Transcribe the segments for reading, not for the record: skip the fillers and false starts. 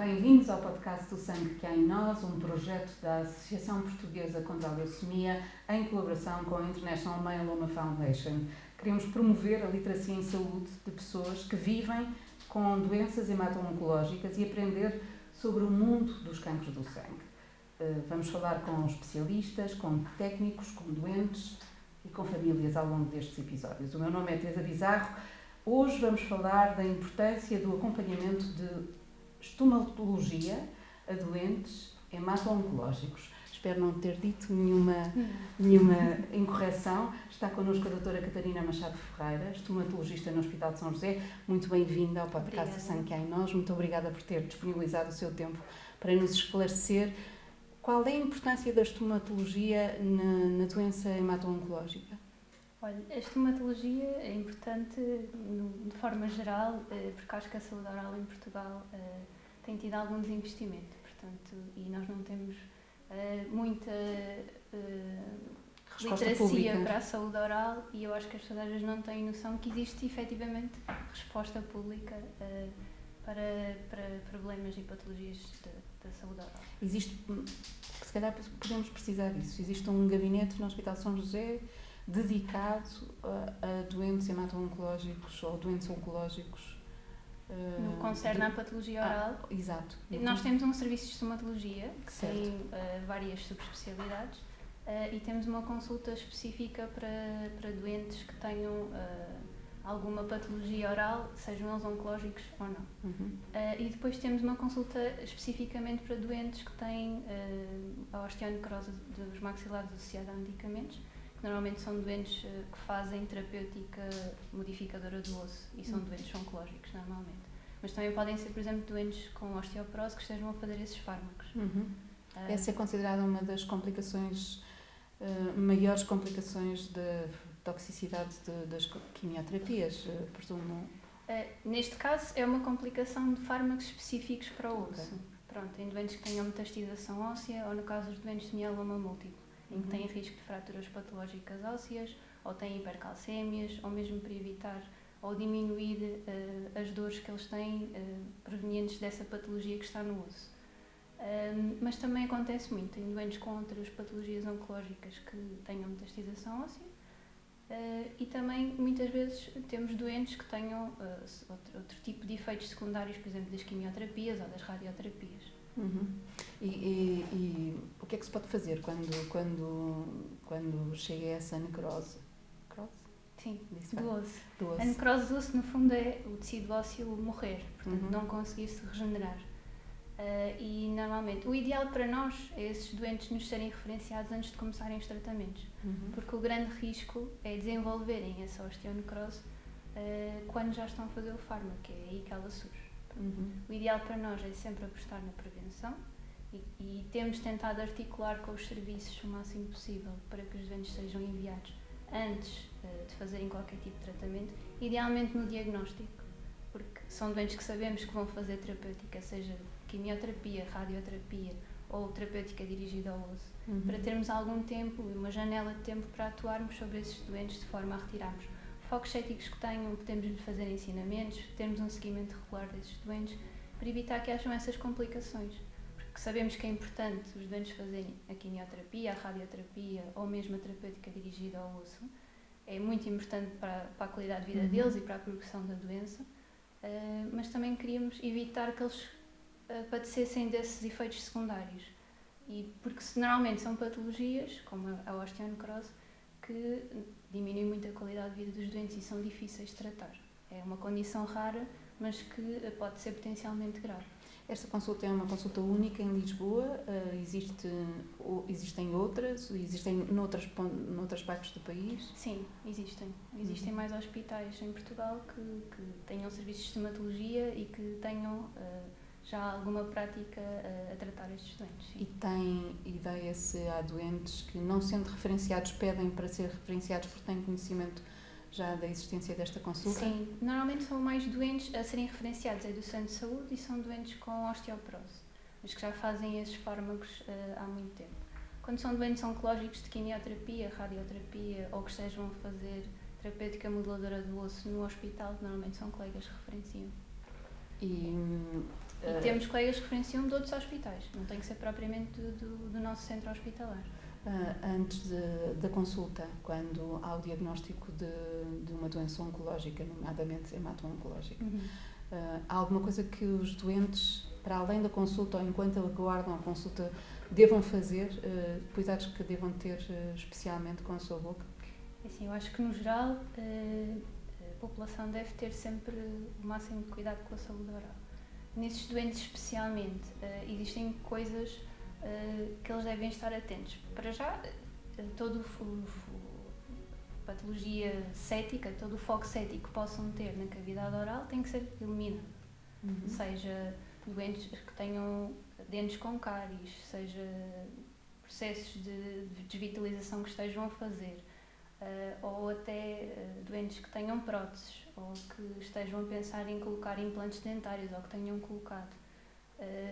Bem-vindos ao podcast do Sangue que há em Nós, um projeto da Associação Portuguesa contra a Leucemia em colaboração com a International Myeloma Foundation. Queremos promover a literacia em saúde de pessoas que vivem com doenças hemato-oncológicas e aprender sobre o mundo dos cancros do sangue. Vamos falar com especialistas, com técnicos, com doentes e com famílias ao longo destes episódios. O meu nome é Teresa Bizarro. Hoje vamos falar da importância do acompanhamento de estomatologia a doentes hemato-oncológicos. Espero não ter dito nenhuma incorreção. Está connosco a doutora Catarina Machado Ferreira, estomatologista no Hospital de São José. Muito bem-vinda ao podcast do Sangue que há em Nós. Muito obrigada por ter disponibilizado o seu tempo para nos esclarecer qual é a importância da estomatologia na doença hemato-oncológica. Olha, a estomatologia é importante de forma geral, porque acho que a saúde oral em Portugal tem tido algum desinvestimento, portanto, e nós não temos muita literacia pública para a saúde oral, e eu acho que as pessoas às vezes não têm noção que existe efetivamente resposta pública para problemas e patologias da saúde oral. Existe, se calhar podemos precisar disso, existe um gabinete no Hospital de São José dedicado a doentes hemato-oncológicos ou doentes oncológicos. No que concerne à patologia oral, exato. Nós temos um serviço de estomatologia que certo. tem várias subespecialidades e temos uma consulta específica para doentes que tenham alguma patologia oral, sejam eles oncológicos ou não. E depois temos uma consulta especificamente para doentes que têm a osteonecrose dos maxilares associada a medicamentos, que normalmente são doentes que fazem terapêutica modificadora do osso e são doentes oncológicos normalmente. Mas também podem ser, por exemplo, doentes com osteoporose que estejam a fazer esses fármacos. Essa é considerada uma das complicações, maiores complicações de toxicidade das quimioterapias, presumo? Neste caso é uma complicação de fármacos específicos para o osso. Okay. Pronto, em doentes que tenham metastização óssea ou no caso dos doentes de mieloma múltiplo, em que têm risco de fraturas patológicas ósseas, ou têm hipercalcémias, ou mesmo para evitar ou diminuir as dores que eles têm provenientes dessa patologia que está no osso. Mas também acontece muito em doentes com outras patologias oncológicas que tenham metastização óssea e também muitas vezes temos doentes que tenham outro tipo de efeitos secundários, por exemplo, das quimioterapias ou das radioterapias. E o que é que se pode fazer quando chega a essa necrose? Sim, do osso. A necrose do osso, no fundo, é o tecido ósseo morrer, portanto, não conseguir se regenerar. E, normalmente, o ideal para nós é esses doentes nos serem referenciados antes de começarem os tratamentos, porque o grande risco é desenvolverem essa osteonecrose quando já estão a fazer o fármaco, que é aí que ela surge. O ideal para nós é sempre apostar na prevenção e temos tentado articular com os serviços o máximo possível para que os doentes sejam enviados antes de fazerem qualquer tipo de tratamento, idealmente no diagnóstico, porque são doentes que sabemos que vão fazer terapêutica, seja quimioterapia, radioterapia ou terapêutica dirigida ao osso, para termos algum tempo e uma janela de tempo para atuarmos sobre esses doentes de forma a retirarmos focos céticos que tenham, podemos fazer ensinamentos, termos um seguimento regular desses doentes, para evitar que hajam essas complicações. Porque sabemos que é importante os doentes fazerem a quimioterapia, a radioterapia ou mesmo a terapêutica dirigida ao osso. É muito importante para a qualidade de vida deles e para a progressão da doença, mas também queríamos evitar que eles padecessem desses efeitos secundários. E porque normalmente são patologias, como a osteonecrose, que diminuem muito a qualidade de vida dos doentes e são difíceis de tratar. É uma condição rara, mas que pode ser potencialmente grave. Esta consulta é uma consulta única em Lisboa? Existem outras? Existem noutras partes do país? Sim, existem. Existem mais hospitais em Portugal que tenham serviços de estomatologia e que tenham já alguma prática a tratar estes doentes. Sim. E tem ideia se há doentes que, não sendo referenciados, pedem para ser referenciados porque têm conhecimento já da existência desta consulta? Sim, normalmente são mais doentes a serem referenciados do centro de saúde e são doentes com osteoporose, mas que já fazem esses fármacos há muito tempo. Quando são doentes oncológicos de quimioterapia, radioterapia ou que estejam a fazer terapêutica moduladora do osso no hospital, normalmente são colegas que referenciam. E E temos colegas que referenciam de outros hospitais, não tem que ser propriamente do nosso centro hospitalar. Antes da consulta, quando há o diagnóstico de uma doença oncológica, nomeadamente hemato-oncológica, há alguma coisa que os doentes, para além da consulta ou enquanto aguardam a consulta, devam fazer, cuidados que devam ter especialmente com a sua boca? Assim, eu acho que no geral a população deve ter sempre o máximo de cuidado com a saúde oral. Nesses doentes especialmente, existem coisas que eles devem estar atentos. Para já, toda a patologia cética, todo o foco cético que possam ter na cavidade oral tem que ser eliminado. Seja doentes que tenham dentes com cáries, seja processos de desvitalização que estejam a fazer, ou até doentes que tenham próteses, ou que estejam a pensar em colocar implantes dentários, ou que tenham colocado.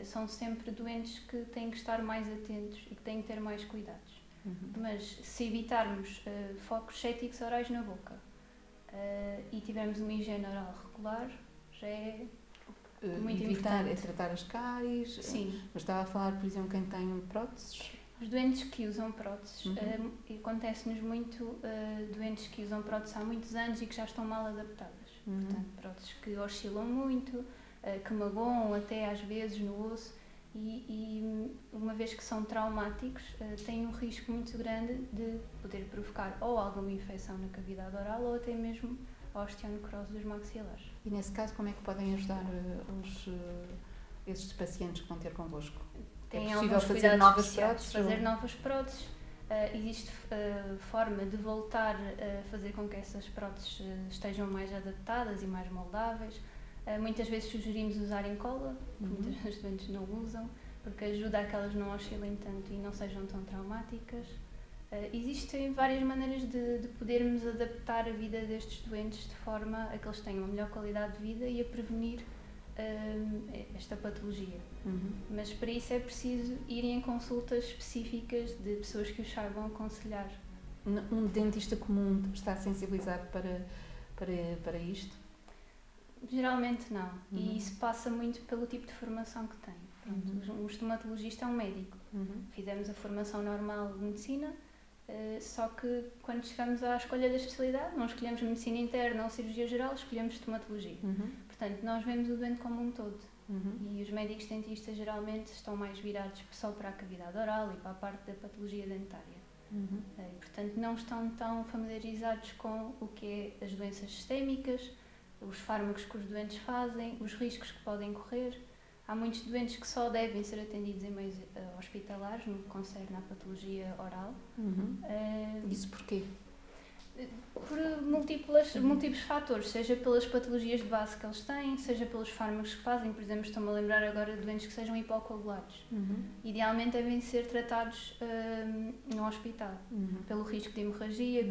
São sempre doentes que têm que estar mais atentos e que têm que ter mais cuidados. Mas se evitarmos focos céticos orais na boca e tivermos uma higiene oral regular, já é muito evitar importante. É tratar as cáries. Sim. Mas estava a falar, por exemplo, quem tem próteses. Os doentes que usam próteses, acontece-nos muito doentes que usam próteses há muitos anos e que já estão mal adaptadas. Portanto, próteses que oscilam muito, que magoam até às vezes no osso e uma vez que são traumáticos, têm um risco muito grande de poder provocar ou alguma infecção na cavidade oral ou até mesmo a osteonecrose dos maxilares. E nesse caso, como é que podem ajudar esses pacientes que vão ter convosco? É possível fazer novas próteses? Fazer novas próteses. Existe forma de voltar a fazer com que essas próteses estejam mais adaptadas e mais moldáveis. Muitas vezes sugerimos usarem cola, muitas doentes não usam, porque ajuda a que elas não oscilem tanto e não sejam tão traumáticas. Existem várias maneiras de podermos adaptar a vida destes doentes de forma a que eles tenham uma melhor qualidade de vida e a prevenir esta patologia. Mas para isso é preciso irem em consultas específicas de pessoas que os saibam aconselhar. Um dentista comum está sensibilizado para isto? Geralmente não. E isso passa muito pelo tipo de formação que tem. Pronto, um estomatologista é um médico. Fizemos a formação normal de medicina, só que quando chegamos à escolha da especialidade, não escolhemos medicina interna ou cirurgia geral, escolhemos estomatologia. Portanto, nós vemos o doente como um todo. E os médicos dentistas geralmente estão mais virados só para a cavidade oral e para a parte da patologia dentária. E, portanto, não estão tão familiarizados com o que é as doenças sistémicas, os fármacos que os doentes fazem, os riscos que podem correr. Há muitos doentes que só devem ser atendidos em meios hospitalares, no que concerne à patologia oral. Isso porquê? Por múltiplos fatores, seja pelas patologias de base que eles têm, seja pelos fármacos que fazem. Por exemplo, estou-me a lembrar agora de doentes que sejam hipocoagulados. Idealmente devem ser tratados no hospital, pelo risco de hemorragia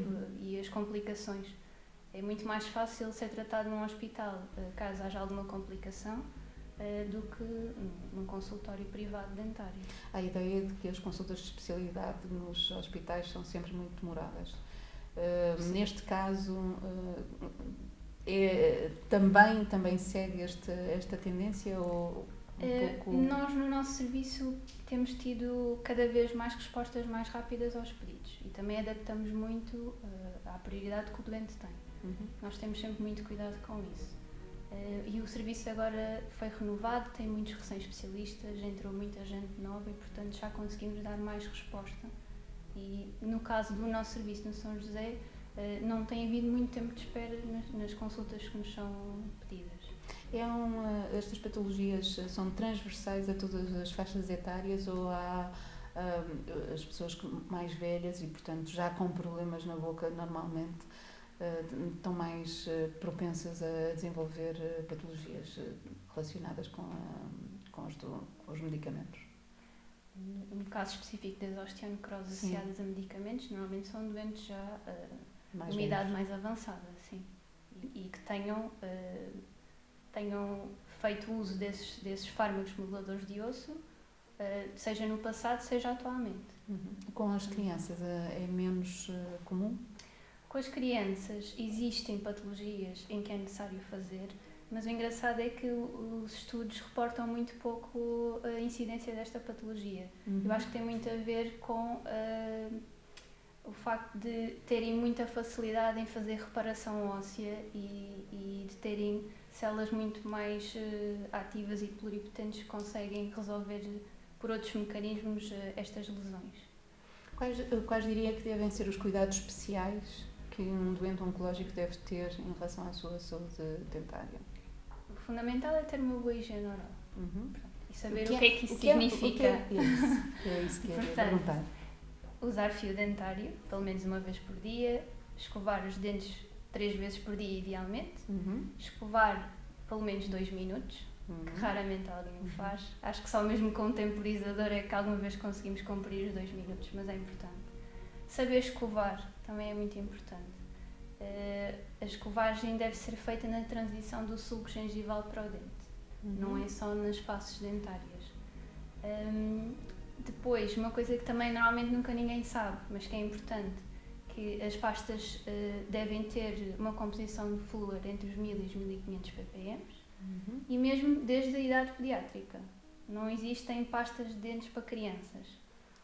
e as complicações. É muito mais fácil ser tratado num hospital, caso haja alguma complicação, do que num consultório privado dentário. Há a ideia de que as consultas de especialidade nos hospitais são sempre muito demoradas. Neste caso, também segue esta tendência ou pouco? Nós, no nosso serviço, temos tido cada vez mais respostas mais rápidas aos pedidos e também adaptamos muito à prioridade que o doente tem. Nós temos sempre muito cuidado com isso. E o serviço agora foi renovado, tem muitos recém-especialistas, entrou muita gente nova e, portanto, já conseguimos dar mais resposta. E no caso do nosso serviço no São José, não tem havido muito tempo de espera nas consultas que nos são pedidas. Estas patologias são transversais a todas as faixas etárias ou há as pessoas mais velhas e, portanto, já com problemas na boca normalmente estão mais propensas a desenvolver patologias relacionadas com os medicamentos? No caso específico das osteonecroses associadas a medicamentos, normalmente são doentes já de uma idade mais avançada, sim, e que tenham feito uso desses fármacos moduladores de osso, seja no passado, seja atualmente. Com as crianças é menos comum? Com as crianças existem patologias em que é necessário fazer, Mas o engraçado é que os estudos reportam muito pouco a incidência desta patologia. Eu acho que tem muito a ver com o facto de terem muita facilidade em fazer reparação óssea e de terem células muito mais ativas e pluripotentes que conseguem resolver por outros mecanismos estas lesões. Quais diria que devem ser os cuidados especiais que um doente oncológico deve ter em relação à sua saúde dentária? O fundamental é ter uma boa higiene oral. E saber o que é que isso significa. É isso que eu ia perguntar. Usar fio dentário, pelo menos uma vez por dia, escovar os dentes 3 vezes por dia, idealmente, escovar pelo menos 2 minutos, que raramente alguém o faz. Acho que só mesmo com um temporizador é que alguma vez conseguimos cumprir os 2 minutos, mas é importante. Saber escovar também é muito importante. A escovagem deve ser feita na transição do sulco gengival para o dente, não é só nas faces dentárias. Depois, uma coisa que também normalmente nunca ninguém sabe, mas que é importante, que as pastas devem ter uma composição de flúor entre os 1000 e os 1500 ppm, e mesmo desde a idade pediátrica. Não existem pastas de dentes para crianças,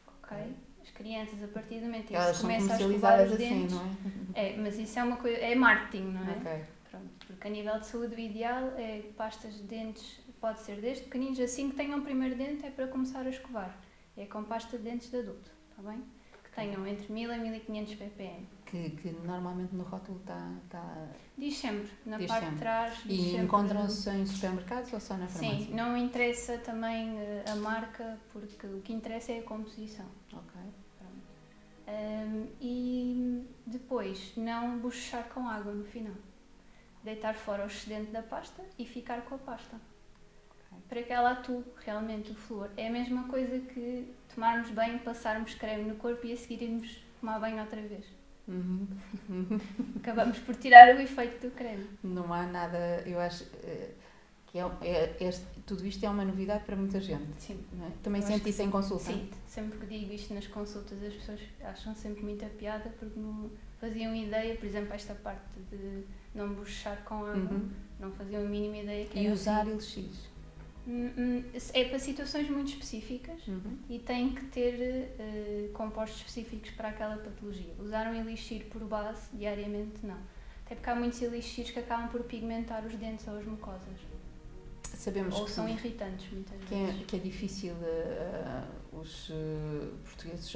ok? As crianças, a partir do momento em que se começa a escovar os dentes... Assim, não é? Mas isso é uma coisa... É marketing, não é? Okay. Pronto, porque a nível de saúde o ideal é pastas de dentes, pode ser desde pequeninos, assim que tenham o primeiro dente é para começar a escovar. É com pasta de dentes de adulto, está bem? Que tenham entre 1000 e 1500 ppm. Que normalmente no rótulo está... Diz sempre, na diz parte sempre. de trás. E encontram-se em supermercados ou só na farmácia? Sim, não interessa também a marca, porque o que interessa é a composição. Ok. E depois, não bochechar com água no final. Deitar fora o excedente da pasta e ficar com a pasta. Para que ela atue realmente o flúor. É a mesma coisa que tomarmos banho, passarmos creme no corpo e a seguir irmos tomar banho outra vez. Acabamos por tirar o efeito do creme. Não há nada, eu acho que tudo isto é uma novidade para muita gente. Sim. Não é? Também senti isso em consulta? Sim, sempre que digo isto nas consultas as pessoas acham sempre muita piada porque não faziam ideia, por exemplo, esta parte de não bochechar com água, não faziam a mínima ideia que era usar assim. elixir? É para situações muito específicas e tem que ter compostos específicos para aquela patologia. Usar um elixir por base diariamente, não. Até porque há muitos elixirs que acabam por pigmentar os dentes ou as mucosas. Sabemos ou são irritantes, muitas vezes. Que é difícil os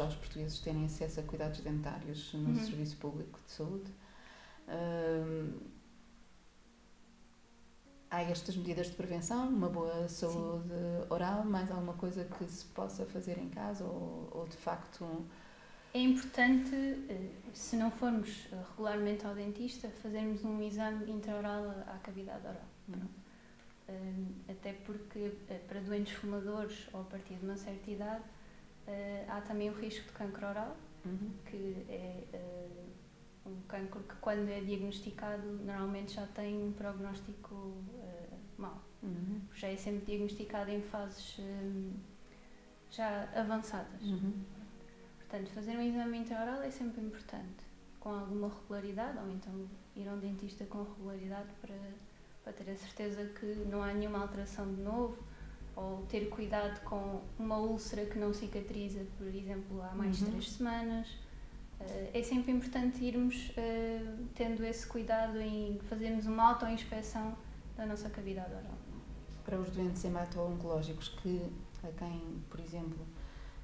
portugueses terem acesso a cuidados dentários no Serviço Público de Saúde. Há estas medidas de prevenção, uma boa saúde oral, mais alguma coisa que se possa fazer em casa ou de facto... É importante, se não formos regularmente ao dentista, fazermos um exame intraoral à cavidade oral. Até porque para doentes fumadores ou a partir de uma certa idade há também o risco de cancro oral, que é um cancro que quando é diagnosticado normalmente já tem um prognóstico mau. Já é sempre diagnosticado em fases já avançadas. Portanto, fazer um exame intraoral é sempre importante, com alguma regularidade, ou então ir a um dentista com regularidade para ter a certeza que não há nenhuma alteração de novo, ou ter cuidado com uma úlcera que não cicatriza, por exemplo, há mais de 3 semanas. É sempre importante irmos tendo esse cuidado em fazermos uma auto-inspeção da nossa cavidade oral. Para os doentes hemato-oncológicos a quem, por exemplo,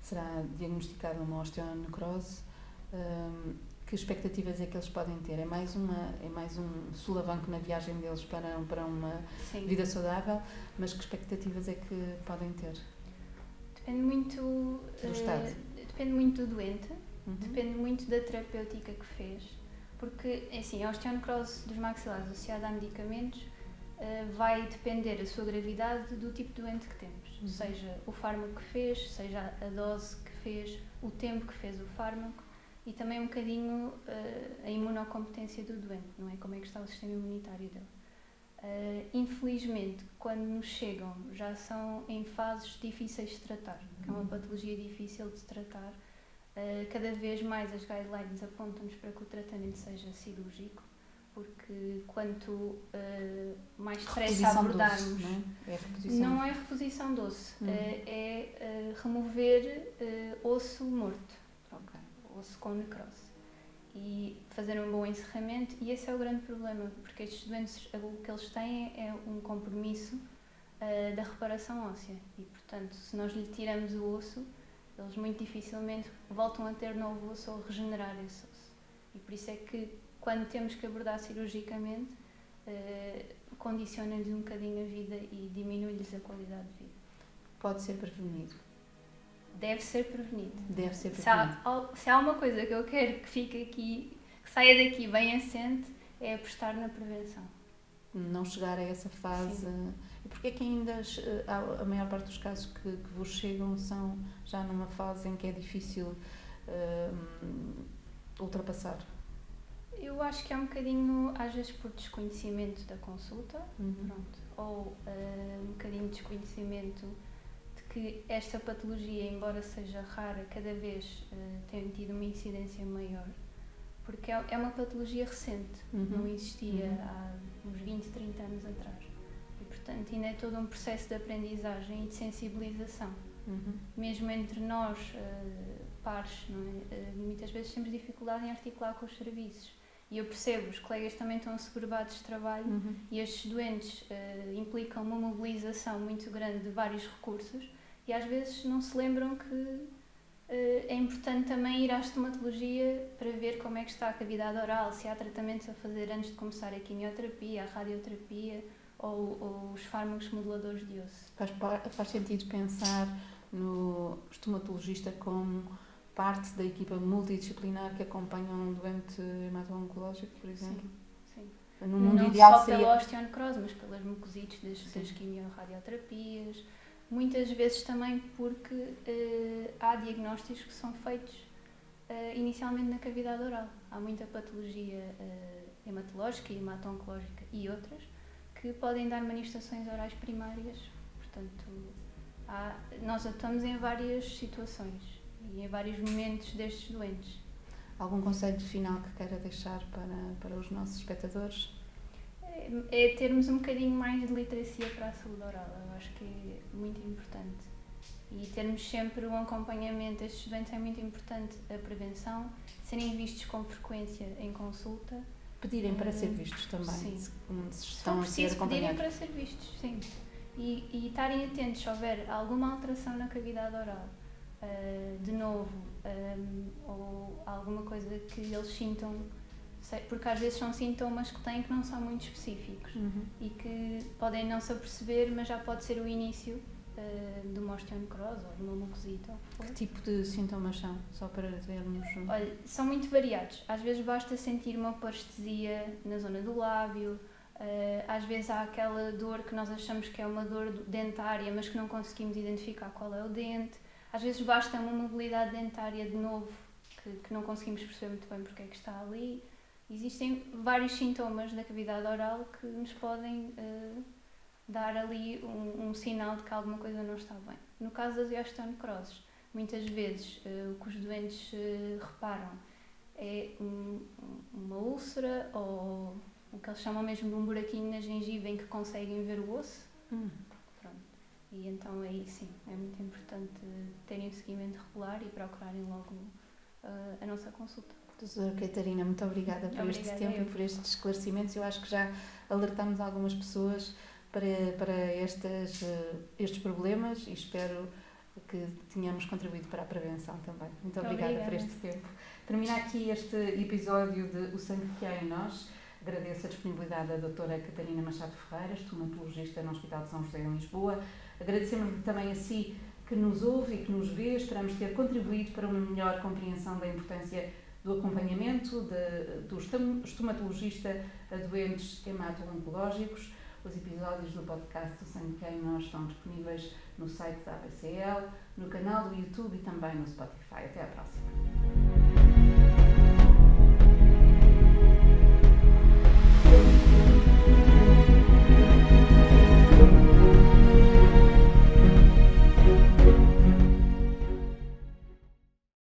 será diagnosticada uma osteonecrose, que expectativas é que eles podem ter? É mais um solavanco na viagem deles para uma vida saudável, mas que expectativas é que podem ter? Depende muito do estado. Depende muito do doente, depende muito da terapêutica que fez, porque assim, a osteonecrose dos maxilares associada a medicamentos vai depender a sua gravidade do tipo de doente que temos, seja o fármaco que fez, seja a dose que fez, o tempo que fez o fármaco e também um bocadinho a imunocompetência do doente, não é? Como é que está o sistema imunitário dele. Infelizmente, quando nos chegam, já são em fases difíceis de tratar, que é uma patologia difícil de tratar. Cada vez mais as guidelines apontam-nos para que o tratamento seja cirúrgico, porque quanto mais stress abordarmos, doce, não é? Reposição. Não é reposição doce, é remover osso morto, osso com necrose, e fazer um bom encerramento. E esse é o grande problema, porque estes doentes, o que eles têm é um compromisso da reparação óssea, e portanto, se nós lhe tiramos o osso, eles muito dificilmente voltam a ter novo osso ou regenerar esse osso. E por isso é que, quando temos que abordar cirurgicamente, condiciona-lhes um bocadinho a vida e diminui-lhes a qualidade de vida. Pode ser prevenido? Deve ser prevenido. Deve ser prevenido. Se há uma coisa que eu quero que fique aqui, que saia daqui bem assente, é apostar na prevenção. Não chegar a essa fase. Sim. E porquê é que ainda a maior parte dos casos que vos chegam são já numa fase em que é difícil ultrapassar? Eu acho que é um bocadinho, às vezes, por desconhecimento da consulta, ou um bocadinho de desconhecimento de que esta patologia, embora seja rara, cada vez tem tido uma incidência maior, porque é uma patologia recente, não existia há uns 20, 30 anos atrás. E, portanto, ainda é todo um processo de aprendizagem e de sensibilização. Mesmo entre nós, pares, não é? Muitas vezes temos dificuldade em articular com os serviços. E eu percebo, os colegas também estão assoberbados de trabalho e estes doentes implicam uma mobilização muito grande de vários recursos e às vezes não se lembram que é importante também ir à estomatologia para ver como é que está a cavidade oral, se há tratamentos a fazer antes de começar a quimioterapia, a radioterapia ou os fármacos moduladores de osso. Faz sentido pensar no estomatologista como parte da equipa multidisciplinar que acompanha um doente hemato-oncológico, por exemplo? Sim. No mundo não ideal só seria... pela osteonecrose, mas pelas mucosites das quimiorradioterapias. Muitas vezes também porque há diagnósticos que são feitos inicialmente na cavidade oral. Há muita patologia hematológica, hemato-oncológica e outras que podem dar manifestações orais primárias. Portanto, nós atuamos em várias situações e em vários momentos destes doentes. Algum conselho final que queira deixar para os nossos espectadores? É termos um bocadinho mais de literacia para a saúde oral. Eu acho que é muito importante. E termos sempre um acompanhamento. Estes doentes é muito importante a prevenção, serem vistos com frequência em consulta. Pedirem para ser vistos também. Sim. Se estão a ser acompanhados. Pedirem para ser vistos, sim. E estarem atentos se houver alguma alteração na cavidade oral. De novo, ou alguma coisa que eles sintam, porque às vezes são sintomas que têm que não são muito específicos e que podem não se aperceber, mas já pode ser o início de uma osteonecrose ou de uma mucosite. Que tipo de sintomas são? Só para vermos. Olha, são muito variados. Às vezes basta sentir uma parestesia na zona do lábio, às vezes há aquela dor que nós achamos que é uma dor dentária, mas que não conseguimos identificar qual é o dente. Às vezes basta uma mobilidade dentária de novo, que não conseguimos perceber muito bem porque é que está ali. Existem vários sintomas da cavidade oral que nos podem dar ali um sinal de que alguma coisa não está bem. No caso das osteonecroses, muitas vezes o que os doentes reparam é uma úlcera ou o que eles chamam mesmo de um buraquinho na gengiva em que conseguem ver o osso. E então aí sim, é muito importante terem um seguimento regular e procurarem logo a nossa consulta. Doutora Catarina, muito obrigada por este tempo e por estes esclarecimentos. Eu acho que já alertamos algumas pessoas para estes problemas e espero que tenhamos contribuído para a prevenção também. Muito obrigada por este tempo. Termina aqui este episódio de O Sangue que Há em Nós. Agradeço a disponibilidade da doutora Catarina Machado Ferreira, estomatologista no Hospital de São José em Lisboa. Agradecemos também a si que nos ouve e que nos vê. Esperamos ter contribuído para uma melhor compreensão da importância do acompanhamento do estomatologista a doentes hemato-oncológicos. Os episódios do podcast do Sangue que Há em Nós estão disponíveis no site da ABCL, no canal do YouTube e também no Spotify. Até à próxima.